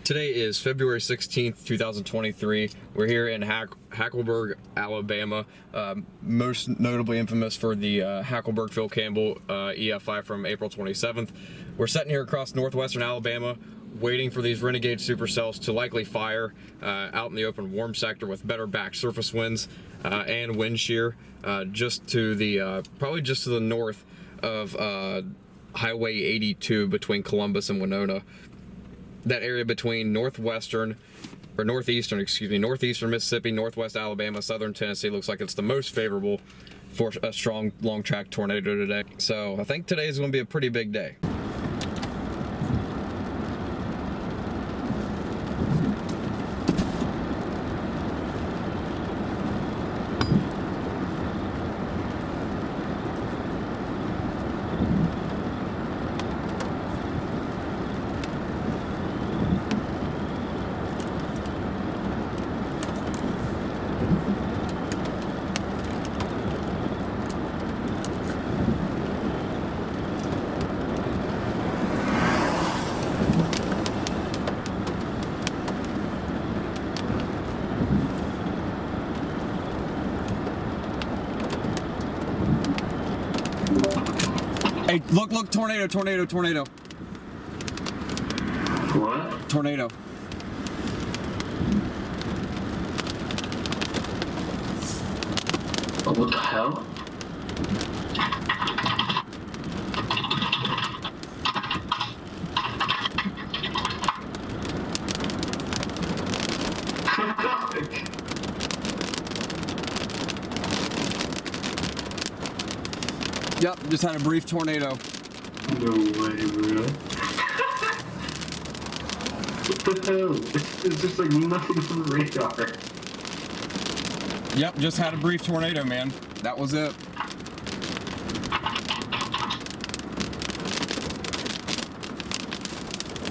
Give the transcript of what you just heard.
Today is February 16th, 2023. We're here in Hackleburg, Alabama, most notably infamous for the Hackleburg Phil Campbell EFI from April 27th. We're sitting here across northwestern Alabama, waiting for these Renegade supercells to likely fire out in the open warm sector with better back surface winds and wind shear, just to the probably just to the north of Highway 82 between Columbus and Winona. That area between northeastern Mississippi, northwest Alabama, southern Tennessee looks like it's the most favorable for a strong long track tornado today. So I think today is going to be a pretty big day. Hey, look, tornado. What? Tornado. Oh, what the hell? Yep, just had a brief tornado. No way, bro. What the hell? It's just like nothing on the radar. Yep, just had a brief tornado, man. That was it.